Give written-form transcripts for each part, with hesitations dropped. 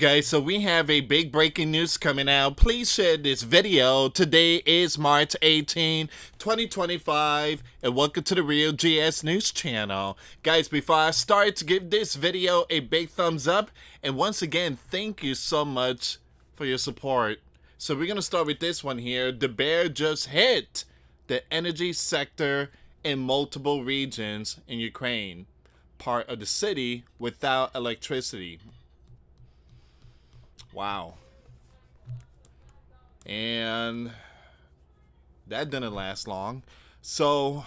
guys, so we have a big breaking news coming out. Please share this video. Today is March 18, 2025, and welcome to the Real GS News channel. Guys, before I start, give this video a big thumbs up, and once again, thank you so much for your support. So we're going to start with this one here. The bear just hit the energy sector in multiple regions in Ukraine, part of the city without electricity. Wow. And that didn't last long. So,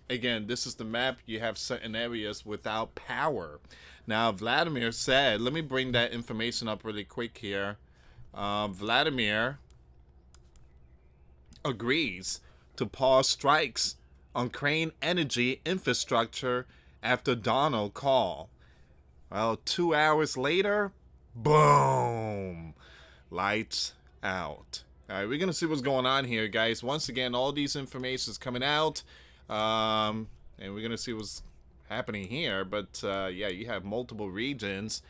again, this is the map. You have certain areas without power. Now, Vladimir said, let me bring that information up really quick here. Vladimir agrees to pause strikes on Ukraine energy infrastructure after Donald call. Well, 2 hours later, boom, lights out. All right, we're gonna see what's going on here, guys. Once again, all these information is coming out, and we're gonna see what's happening here. But yeah, you have multiple regions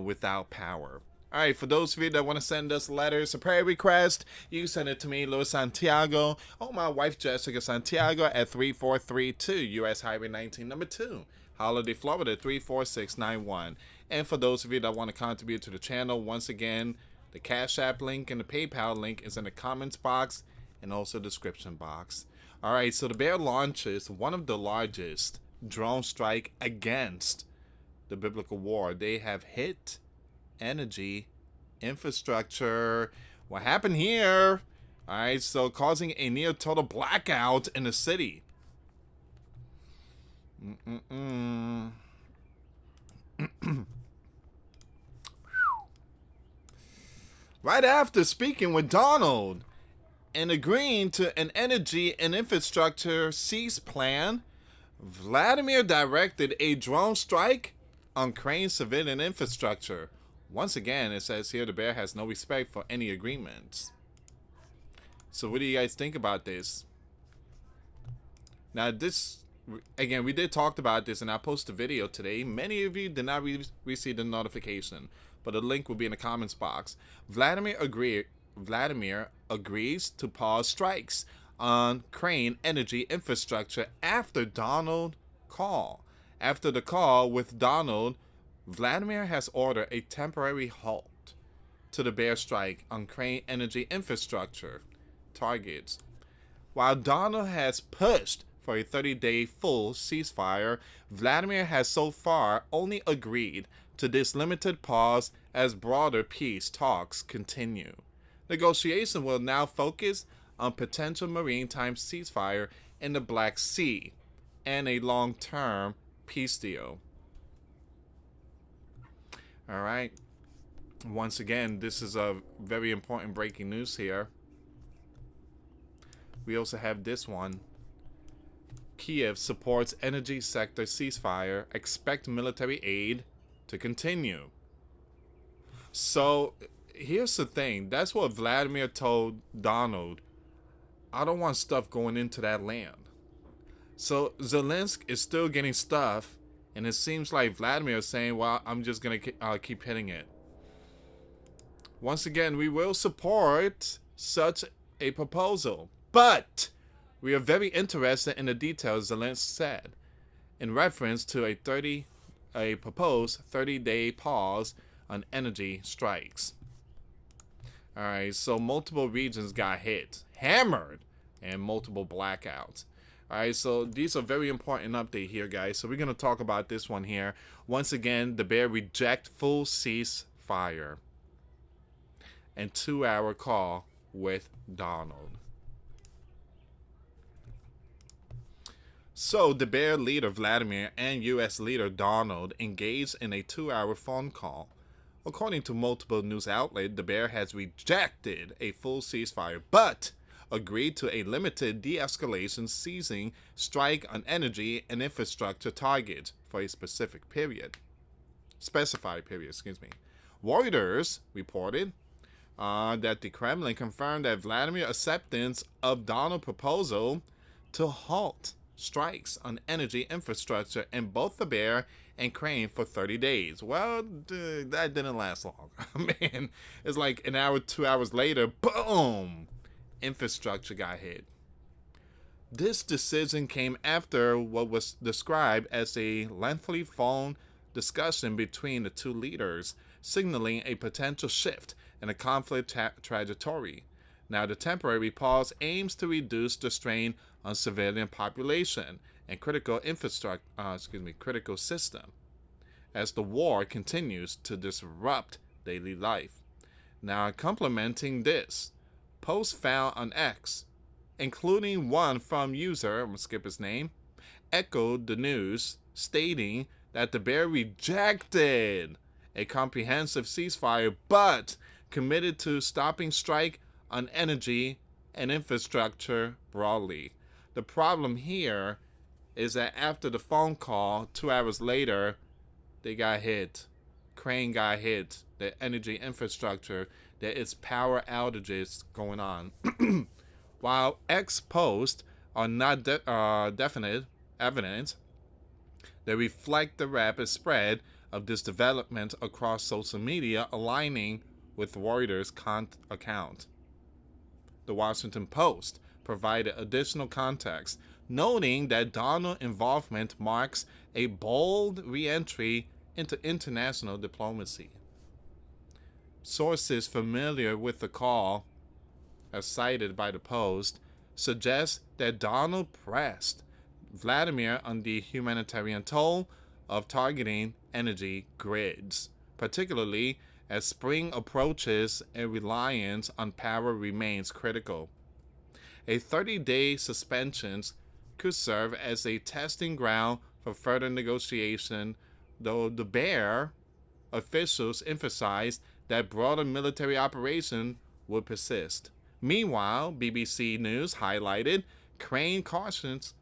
without power. All right, for those of you that want to send us letters, a prayer request, you can send it to me, US Santiago, or my wife Jessica Santiago at 3432 US Highway 19, number 2, Holiday, Florida 34691. And for those of you that want to contribute to the channel, once again, the Cash App link and the PayPal link is in the comments box and also description box. All right, so the bear launches one of the largest drone strike against the biblical war. They have hit energy infrastructure. What happened here? All right, so causing a near total blackout in the city. Right after speaking with Donald and agreeing to an energy and infrastructure cease plan, Vladimir directed a drone strike on Ukraine's civilian infrastructure. Once again, it says here the bear has no respect for any agreements. So what do you guys think about this? Now this, again, we did talk about this and I posted a video today. Many of you did not receive the notification, but the link will be in the comments box. Vladimir agrees to pause strikes on Ukraine energy infrastructure after Donald call. After the call with Donald, Vladimir has ordered a temporary halt to the bear strike on Ukraine energy infrastructure targets. While Donald has pushed for a 30-day full ceasefire, Vladimir has so far only agreed to this limited pause as broader peace talks continue. Negotiation will now focus on potential maritime ceasefire in the Black Sea and a long-term peace deal. All right. Once again, this is a very important breaking news here. We also have this one. Kyiv supports energy sector ceasefire. Expect military aid to continue. So here's the thing. That's what Vladimir told Donald. I don't want stuff going into that land. So Zelensky is still getting stuff. And it seems like Vladimir is saying, well, I'm just going to keep hitting it. Once again, we will support such a proposal. But we are very interested in the details Zelensky said in reference to a proposed 30-day pause on energy strikes. All right, so multiple regions got hit, hammered, and multiple blackouts. All right, so these are very important update here, guys. So we're going to talk about this one here. Once again, the bear reject full ceasefire and 2-hour call with Donald. So the bear leader Vladimir and U.S. leader Donald engaged in a 2-hour phone call. According to multiple news outlets, the bear has rejected a full ceasefire, but agreed to a limited de-escalation ceasing strike on energy and infrastructure targets for a specified period. Reuters reported that the Kremlin confirmed that Vladimir's acceptance of Donald's proposal to halt strikes on energy infrastructure, and both the bear and Crane for 30 days. Well, that didn't last long. Man, it's like an hour, 2 hours later, boom, infrastructure got hit. This decision came after what was described as a lengthy phone discussion between the two leaders, signaling a potential shift in the conflict trajectory. Now, the temporary pause aims to reduce the strain on civilian population and critical critical system, as the war continues to disrupt daily life. Now, complementing this, posts found on X, including one from user, I'm going to skip his name, echoed the news, stating that the bear rejected a comprehensive ceasefire but committed to stopping strike on energy and infrastructure broadly. The problem here is that after the phone call, 2 hours later, they got hit. Crane got hit. The energy infrastructure, there is power outages going on. While X posts are not definite evidence, they reflect the rapid spread of this development across social media, aligning with Reuters' account. The Washington Post provided additional context, noting that Donald involvement marks a bold re-entry into international diplomacy. Sources familiar with the call, as cited by the Post, suggest that Donald pressed Vladimir on the humanitarian toll of targeting energy grids, particularly as spring approaches and reliance on power remains critical. A 30-day suspension could serve as a testing ground for further negotiation, though the Bear officials emphasized that broader military operation would persist. Meanwhile, BBC News highlighted Crane cautions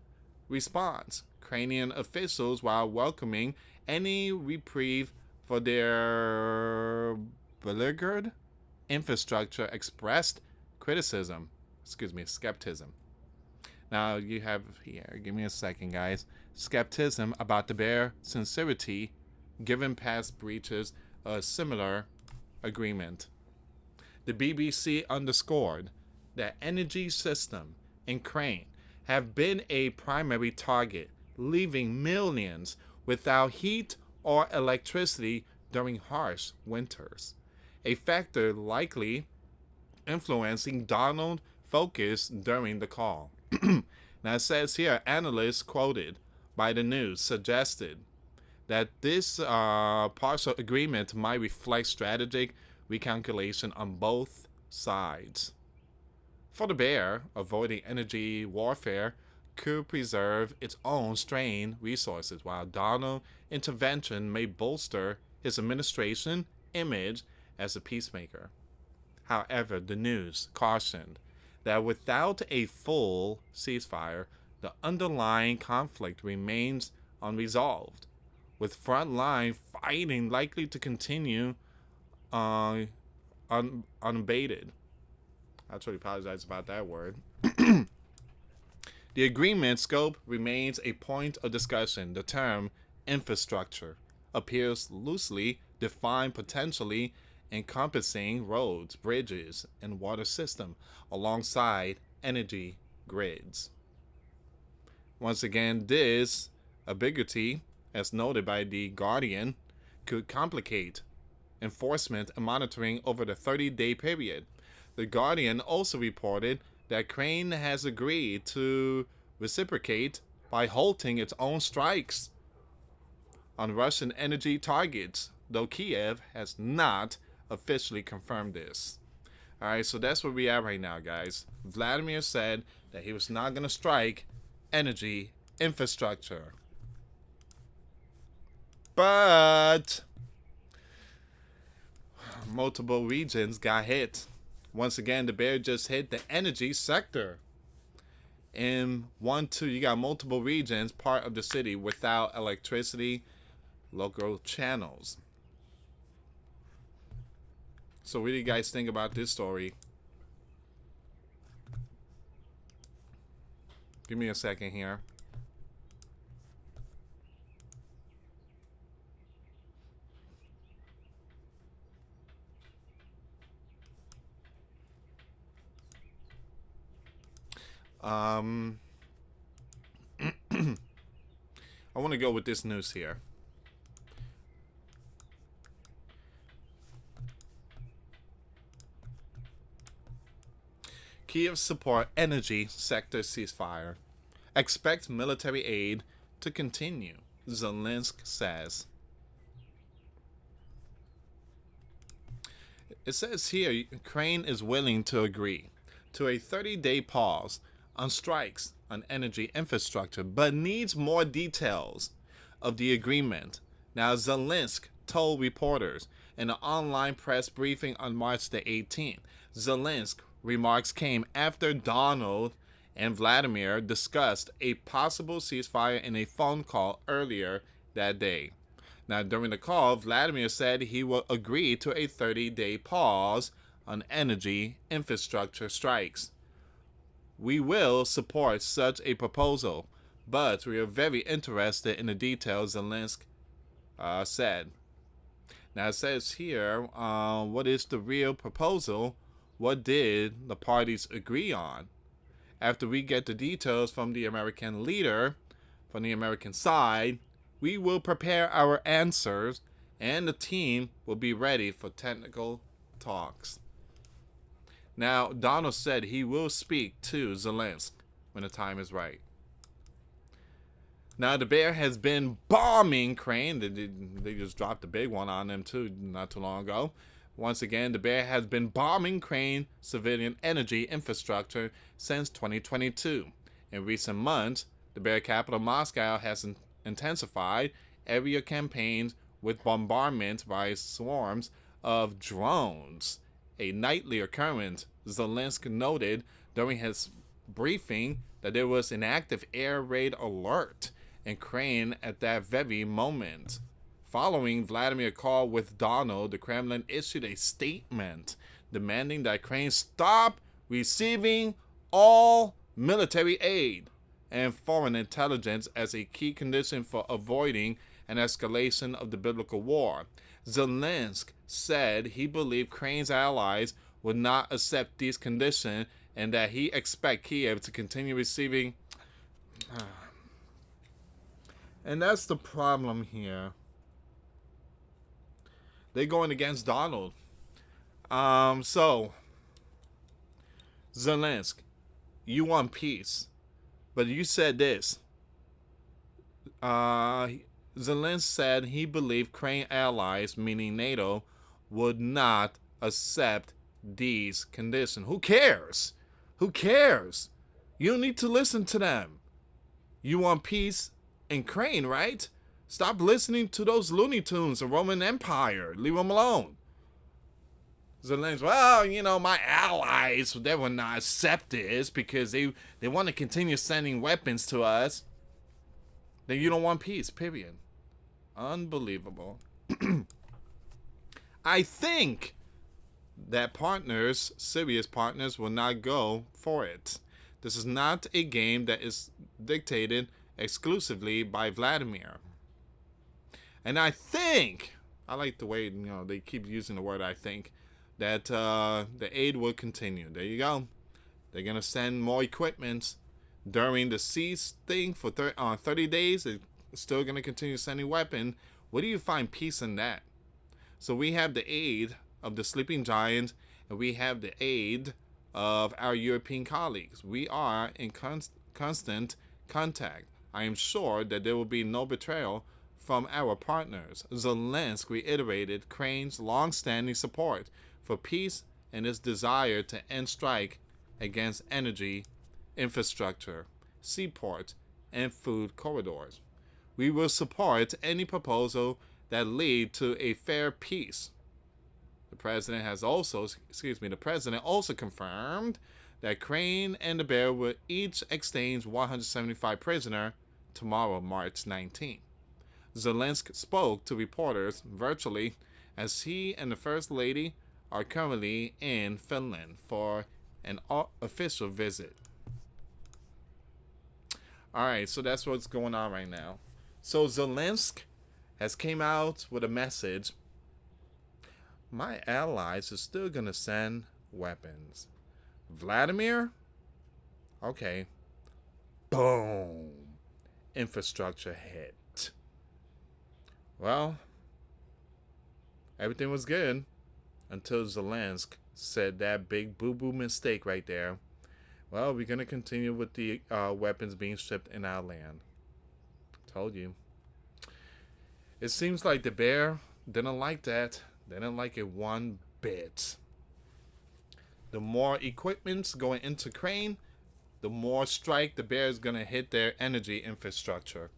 response. Ukrainian officials, while welcoming any reprieve for their beleaguered infrastructure, expressed skepticism. Now you have here, give me a second, guys. Skepticism about the bare sincerity given past breaches of a similar agreement. The BBC underscored that energy system in Ukraine have been a primary target, leaving millions without heat or electricity during harsh winters, a factor likely influencing Donald's focus during the call. Now it says here, analysts quoted by the news suggested that this partial agreement might reflect strategic recalculation on both sides. For the Bear, avoiding energy warfare could preserve its own strained resources, while Donald's intervention may bolster his administration image as a peacemaker. However, the news cautioned that without a full ceasefire, the underlying conflict remains unresolved, with frontline fighting likely to continue unabated. I truly apologize about that word. The agreement scope remains a point of discussion. The term infrastructure appears loosely defined, potentially encompassing roads, bridges, and water system alongside energy grids. Once again, this ambiguity, as noted by The Guardian, could complicate enforcement and monitoring over the 30-day period. The Guardian also reported that Crane has agreed to reciprocate by halting its own strikes on Russian energy targets, though Kyiv has not officially confirmed this. Alright, so that's where we are right now, guys. Vladimir said that he was not going to strike energy infrastructure. But multiple regions got hit. Once again, the bear just hit the energy sector. In you got multiple regions, part of the city without electricity, local channels. So what do you guys think about this story? Give me a second here. Um, I want to go with this news here. Kyiv support energy sector ceasefire. Expect military aid to continue, Zelensky says. It says here Ukraine is willing to agree to a 30-day pause on strikes on energy infrastructure, but needs more details of the agreement. Now, Zelensky told reporters in an online press briefing on March the 18th. Zelensky remarks came after Donald and Vladimir discussed a possible ceasefire in a phone call earlier that day. Now, during the call, Vladimir said he will agree to a 30-day pause on energy infrastructure strikes. We will support such a proposal, but we are very interested in the details, Zelensky said. Now, it says here, what is the real proposal? What did the parties agree on? After we get the details from the American leader, from the American side, we will prepare our answers and the team will be ready for technical talks. Now, Donald said he will speak to Zelensky when the time is right. Now, the bear has been bombing Ukraine. They just dropped a big one on them, too, not too long ago. Once again, the bear has been bombing Ukraine civilian energy infrastructure since 2022. In recent months, the bear capital Moscow has intensified area campaigns with bombardment by swarms of drones, a nightly occurrence. Zelensky noted during his briefing that there was an active air raid alert in Ukraine at that very moment. Following Vladimir's call with Donald, the Kremlin issued a statement demanding that Ukraine stop receiving all military aid and foreign intelligence as a key condition for avoiding an escalation of the biblical war. Zelensky said he believed Ukraine's allies would not accept these conditions and that he expects Kyiv to continue receiving. And that's the problem here. They're going against Donald. So, Zelensky, you want peace. But you said this. Zelensky said he believed Ukraine allies, meaning NATO, would not accept these conditions. Who cares? Who cares? You don't need to listen to them. You want peace in Ukraine, right? Stop listening to those Looney Tunes, the Roman Empire. Leave them alone. Zelensky, well, my allies, they will not accept this because they want to continue sending weapons to us. Then you don't want peace, period. Unbelievable. I think that serious partners, will not go for it. This is not a game that is dictated exclusively by Vladimir. And I think, I like the way, they keep using the word I think, that the aid will continue. There you go. They're going to send more equipment during the cease thing for 30 days. They're still going to continue sending weapons. Where do you find peace in that? So we have the aid of the sleeping giants, and we have the aid of our European colleagues. We are in constant contact. I am sure that there will be no betrayal from our partners. Zelensky reiterated Ukraine's long-standing support for peace and its desire to end strike against energy, infrastructure, seaports, and food corridors. We will support any proposal that lead to a fair peace. The president also confirmed that Ukraine and the bear will each exchange 175 prisoners tomorrow, March 19. Zelensky spoke to reporters virtually as he and the First Lady are currently in Finland for an official visit. All right, so that's what's going on right now. So Zelensky has came out with a message. My allies are still going to send weapons. Vladimir, Okay. Boom. Infrastructure hit. Well, everything was good until Zelensky said that big boo-boo mistake right there. Well, we're going to continue with the weapons being shipped in our land. Told you. It seems like the bear didn't like that. They didn't like it one bit. The more equipment's going into Ukraine, the more strike the bear is going to hit their energy infrastructure.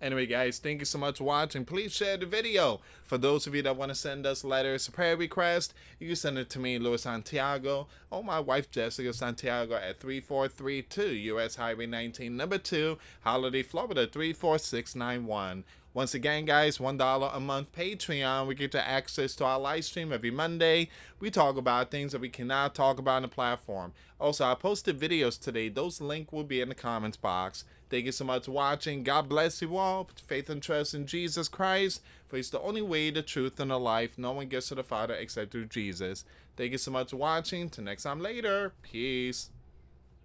Anyway, guys, thank you so much for watching. Please share the video. For those of you that want to send us letters, prayer request, you can send it to me, US Santiago, or my wife, Jessica Santiago, at 3432 US Highway 19, number 2, Holiday, Florida, 34691. Once again, guys, $1 a month Patreon. We get to access to our live stream every Monday. We talk about things that we cannot talk about on the platform. Also, I posted videos today. Those links will be in the comments box. Thank you so much for watching. God bless you all. Put faith and trust in Jesus Christ, for He's the only way, the truth, and the life. No one gets to the Father except through Jesus. Thank you so much for watching. Till next time later. Peace.